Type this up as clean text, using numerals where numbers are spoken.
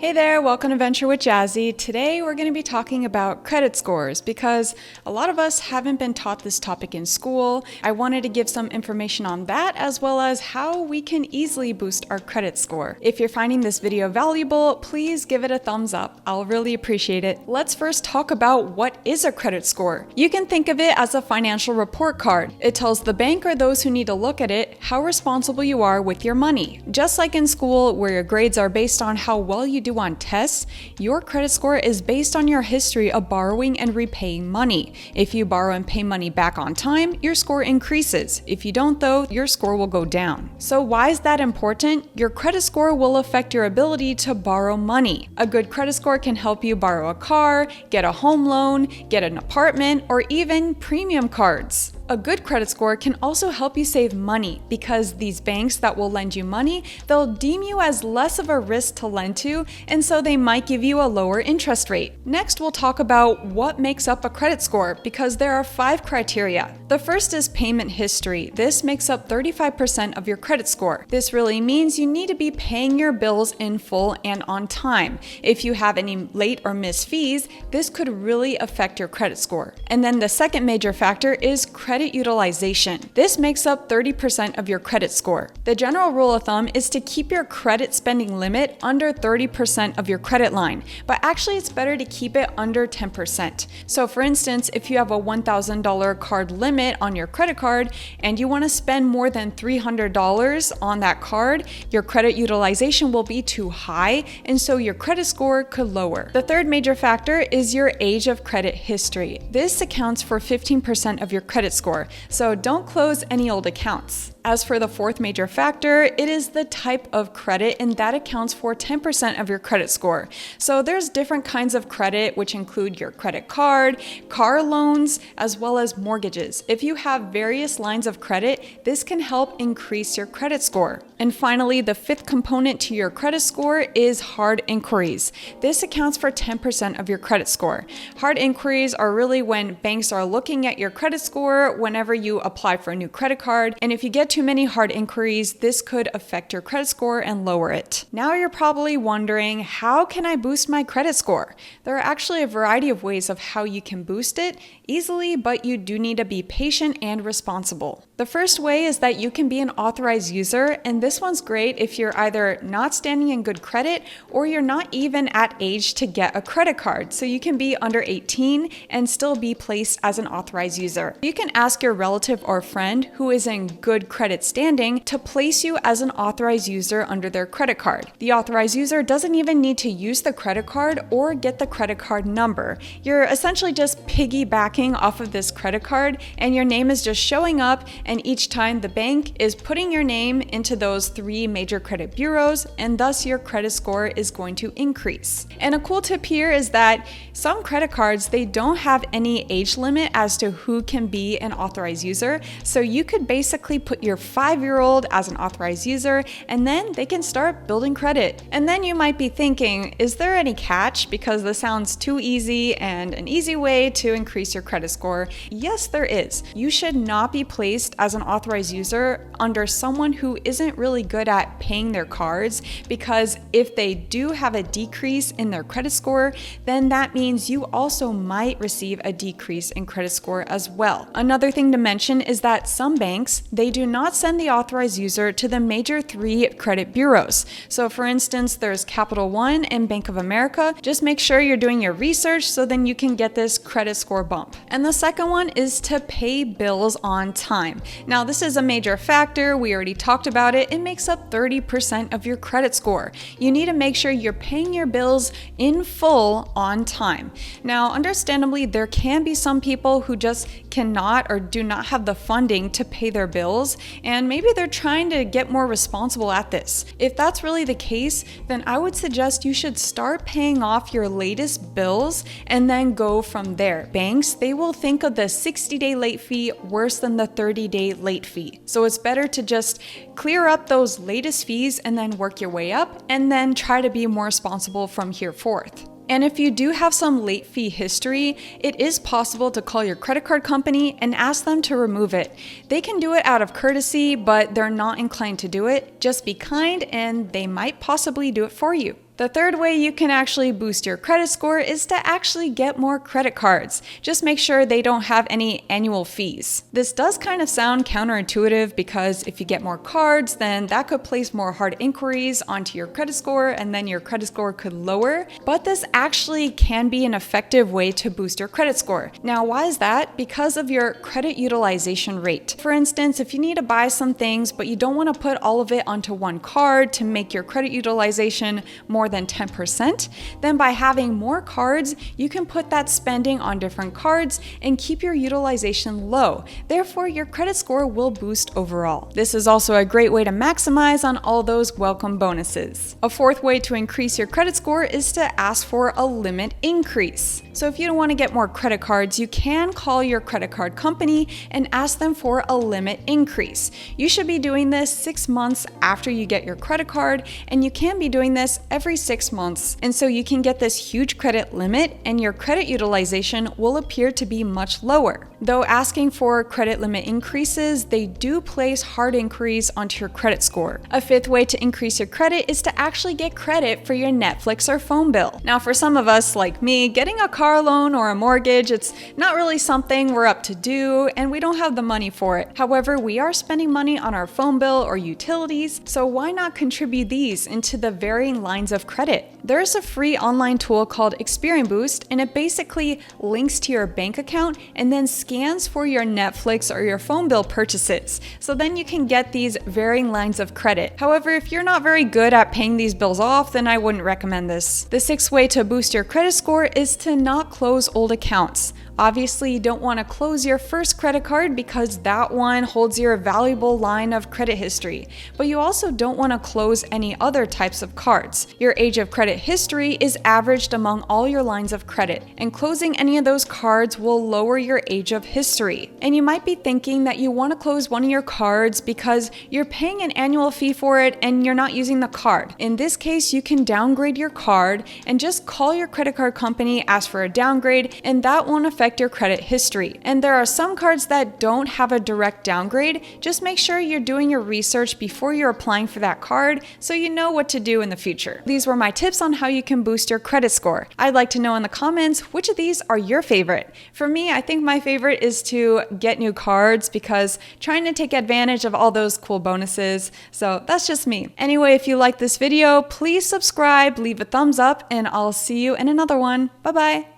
Hey there, welcome to Venture with Jazzy. Today we're going to be talking about credit scores because a lot of us haven't been taught this topic in school. I wanted to give some information on that as well as how we can easily boost our credit score. If you're finding this video valuable, please give it a thumbs up. I'll really appreciate it. Let's first talk about what is a credit score. You can think of it as a financial report card. It tells the bank or those who need to look at it how responsible you are with your money. Just like in school where your grades are based on how well you do on tests, your credit score is based on your history of borrowing and repaying money. If you borrow and pay money back on time, your score increases. If you don't though, your score will go down. So why is that important? Your credit score will affect your ability to borrow money. A good credit score can help you borrow a car, get a home loan, get an apartment, or even premium cards. A good credit score can also help you save money because these banks that will lend you money, they'll deem you as less of a risk to lend to, and so they might give you a lower interest rate. Next, we'll talk about what makes up a credit score because there are 5 criteria. The first is payment history. This makes up 35% of your credit score. This really means you need to be paying your bills in full and on time. If you have any late or missed fees, this could really affect your credit score. And then the second major factor is credit utilization. This makes up 30% of your credit score. The general rule of thumb is to keep your credit spending limit under 30% of your credit line, but actually it's better to keep it under 10%. So for instance, if you have a $1,000 card limit on your credit card and you want to spend more than $300 on that card, your credit utilization will be too high, and so your credit score could lower. The third major factor is your age of credit history. This accounts for 15% of your credit score. So don't close any old accounts. As for the fourth major factor, it is the type of credit, and that accounts for 10% of your credit score. So there's different kinds of credit, which include your credit card, car loans, as well as mortgages. If you have various lines of credit, this can help increase your credit score. And finally, the fifth component to your credit score is hard inquiries. This accounts for 10% of your credit score. Hard inquiries are really when banks are looking at your credit score whenever you apply for a new credit card, and if you get too many hard inquiries, this could affect your credit score and lower it. Now you're probably wondering, how can I boost my credit score? There are actually a variety of ways of how you can boost it easily, but you do need to be patient and responsible. The first way is that you can be an authorized user, and this one's great if you're either not standing in good credit or you're not even at age to get a credit card. So you can be under 18 and still be placed as an authorized user. You can ask your relative or friend who is in good credit standing to place you as an authorized user under their credit card. The authorized user doesn't even need to use the credit card or get the credit card number. You're essentially just piggybacking off of this credit card, and your name is just showing up, and each time the bank is putting your name into those 3 major credit bureaus, and thus your credit score is going to increase. And a cool tip here is that some credit cards, they don't have any age limit as to who can be an authorized user. So you could basically put your 5-year-old as an authorized user, and then they can start building credit. And then you might be thinking, is there any catch? Because this sounds too easy and an easy way to increase your credit score. Yes, there is. You should not be placed as an authorized user under someone who isn't really good at paying their cards, because if they do have a decrease in their credit score, then that means you also might receive a decrease in credit score as well. Another thing to mention is that some banks, they do not send the authorized user to the major 3 credit bureaus. So for instance, there's Capital One and Bank of America. Just make sure you're doing your research so then you can get this credit score bump. And the second one is to pay bills on time. Now this is a major factor. We already talked about it. It makes up 30% of your credit score. You need to make sure you're paying your bills in full on time. Now, understandably, there can be some people who just cannot or do not have the funding to pay their bills, and maybe they're trying to get more responsible at this. If that's really the case, then I would suggest you should start paying off your latest bills and then go from there. Banks, they will think of the 60-day late fee worse than the 30-day late fee. So it's better to just clear up those latest fees and then work your way up, and then try to be more responsible from here forth. And if you do have some late fee history, it is possible to call your credit card company and ask them to remove it. They can do it out of courtesy, but they're not inclined to do it. Just be kind and they might possibly do it for you. The third way you can actually boost your credit score is to actually get more credit cards. Just make sure they don't have any annual fees. This does kind of sound counterintuitive because if you get more cards, then that could place more hard inquiries onto your credit score and then your credit score could lower. But this actually can be an effective way to boost your credit score. Now, why is that? Because of your credit utilization rate. For instance, if you need to buy some things, but you don't want to put all of it onto one card to make your credit utilization more than 10%, then by having more cards, you can put that spending on different cards and keep your utilization low. Therefore, your credit score will boost overall. This is also a great way to maximize on all those welcome bonuses. A fourth way to increase your credit score is to ask for a limit increase. So if you don't want to get more credit cards, you can call your credit card company and ask them for a limit increase. You should be doing this 6 months after you get your credit card, and you can be doing this every 6 months. And so you can get this huge credit limit and your credit utilization will appear to be much lower. Though asking for credit limit increases, they do place hard inquiries onto your credit score. A fifth way to increase your credit is to actually get credit for your Netflix or phone bill. Now, for some of us like me, getting a car loan or a mortgage, it's not really something we're up to do and we don't have the money for it. However, we are spending money on our phone bill or utilities, so why not contribute these into the varying lines of credit? There's a free online tool called Experian Boost, and it basically links to your bank account and then scans for your Netflix or your phone bill purchases. So then you can get these varying lines of credit. However, if you're not very good at paying these bills off, then I wouldn't recommend this. The sixth way to boost your credit score is to not close old accounts. Obviously, you don't want to close your first credit card because that one holds your valuable line of credit history. But you also don't want to close any other types of cards. Your age of credit history is averaged among all your lines of credit, and closing any of those cards will lower your age of history. And you might be thinking that you want to close one of your cards because you're paying an annual fee for it and you're not using the card. In this case, you can downgrade your card and just call your credit card company, ask for a downgrade, and that won't affect your credit history. And there are some cards that don't have a direct downgrade. Just make sure you're doing your research before you're applying for that card so you know what to do in the future. These were my tips on how you can boost your credit score. I'd like to know in the comments which of these are your favorite. For me, I think my favorite is to get new cards because trying to take advantage of all those cool bonuses. So that's just me. Anyway, if you like this video, please subscribe, leave a thumbs up, and I'll see you in another one. Bye-bye.